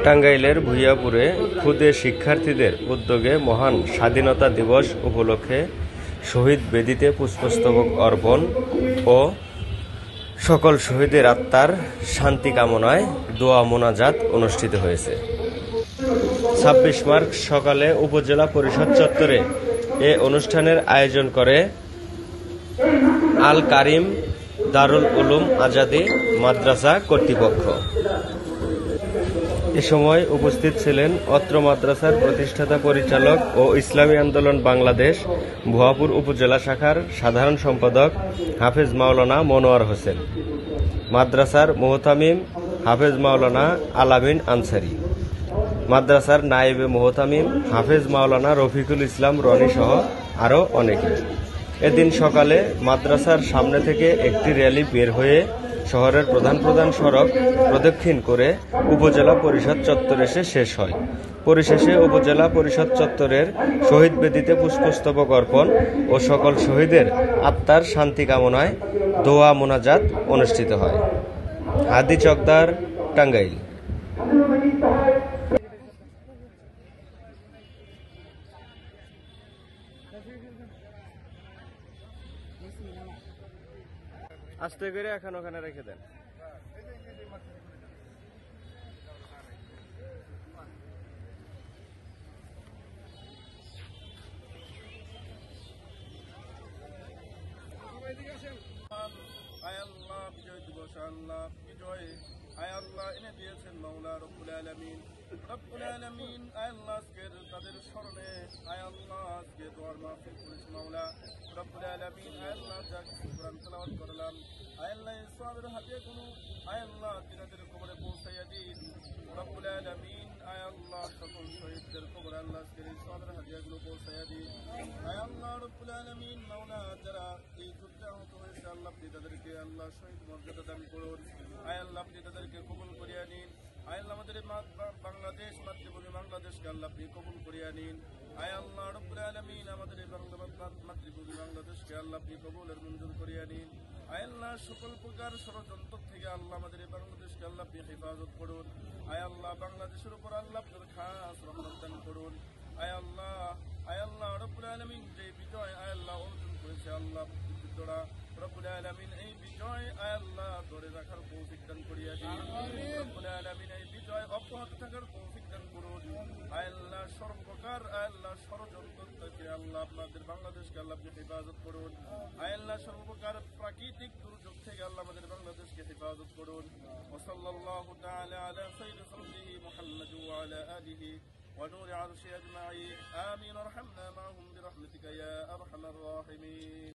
টাঙ্গাইলের ভূঁইয়াপুরে ক্ষুদে শিক্ষার্থীদের উদ্যোগে মহান স্বাধীনতা দিবস উপলক্ষে শহীদ বেদিতে পুষ্পস্তবক অর্পণ ও সকল শহীদের আত্মার শান্তি কামনায় দোয়া মোনাজাত অনুষ্ঠিত হয়েছে। ২৬ মার্চ সকালে উপজেলা পরিষদ চত্বরে এ অনুষ্ঠানের আয়োজন করে আল কারিম দারুল উলুম আজাদী মাদ্রাসা কর্তৃপক্ষ। এ সময় উপস্থিত ছিলেন অত্র মাদ্রাসার প্রতিষ্ঠাতা পরিচালক ও ইসলামী আন্দোলন বাংলাদেশ ভুয়াপুর উপজেলা শাখার সাধারণ সম্পাদক হাফেজ মাওলানা মনোয়ার হোসেন, মাদ্রাসার মুহতামিম হাফেজ মাওলানা আলামিন আনসারী, মাদ্রাসার নায়েবে মুহতামিম হাফেজ মাওলানা রফিকুল ইসলাম রনি সহ আরও অনেকে। এদিন সকালে মাদ্রাসার সামনে থেকে একটি র্যালি বের হয়ে শহরের প্রধান প্রধান সড়ক প্রদক্ষিণ করে উপজেলা পরিষদ চত্বরে এসে শেষ হয়। পরিশেষে উপজেলা পরিষদ চত্বরের শহীদ বেদিতে পুষ্পস্তবক অর্পণ ও সকল শহীদের আত্মার শান্তি কামনায় দোয়া মোনাজাত অনুষ্ঠিত হয়। হাদি চকদার, টাঙ্গাইল। আস্তে করে এখন ওখানে রেখে দেন। আল্লাহ বিজয় দিবস, আল্লাহ বিজয় আল্লাহ এনে দিয়েছেন মাওলা রব্বুল আলামিন। রব্বুল আলামিন আল্লাহ আজকের তাদের স্মরণে আল্লাহ আজকে দোয়ার মাহফিল করেছে মাওলা রব্বুল আলামিন। আল্লাহ যা কিছু কোরআন তেলাওয়াত করলাম আল্লাহ সওয়াবের হাদিয়াগুলো আল্লাহ তিনাদের কবরে পৌঁছাইয়া দিন রব্বুল আলামিন। আল্লাহ সকল শহীদদের কবরে আল্লাহ আজকের এই সওয়াবের হাদিয়াগুলো পৌঁছাইয়া দিন আল্লাহ রব্বুল আলামিন। মাওলা যারা এই যুদ্ধে আহত হয়েছে আল্লাহ আপনি তাদেরকে আল্লাহ শহীদ মর্যাদা দান করুন আল্লাহ আপনি তাদেরকে কবুল করিয়া নিন আল্লাহ। আমাদের বাংলাদেশ মাতৃভূমি বাংলাদেশকে আল্লাহ আপনি কবুল করিয়া নিন আল্লাহ রব্বুল আলামিন। আমাদের এই মাতৃভূমি বাংলাদেশকে আল্লাহ আপনি কবুলের মঞ্জুর করিয়া নিন আল্লাহ। সকল প্রকার ষড়যন্ত্র থেকে আল্লাহ আমাদের এই বাংলাদেশকে আল্লাহ আপনি হেফাজত করুন আল্লাহ। বাংলাদেশের উপর আল্লাহ আপনার খাস রহমত দান করুন আল্লাহ রব্বুল আলামিন। যে বিজয় আল্লাহ অর্জন করেছে আল্লাহ রব্বুল আলামিন, এই বিজয় আল্লাহ ধরে রাখার তৌফিক দান করিয়া দিন রব্বুল আলামিন। এই বিজয় অব্যাহত থাকার তৌফিক দান করুন আল্লাহ। সর্বপ্রকার আল্লাহ ষড়যন্ত্র থেকে আল্লাহ আপনাদের বাংলাদেশকে আল্লাহ আপনি হেফাজত করুন আল্লাহ। সর্বপ্রকার প্রাকৃতিক দুর্যোগ থেকে আল্লাহ আমাদের বাংলাদেশকে হেফাজত করুন। ওয়াসাল্লাল্লাহু তাআলা আলা খায়রি খালকিহি মুহাম্মাদ ওয়া আলা আলিহি ওয়া নূরি আরশিহি আজমাইন। আমিন। আরহামনা মাআহুম বিরহমাতিকা ইয়া আরহামার রাহিমিন।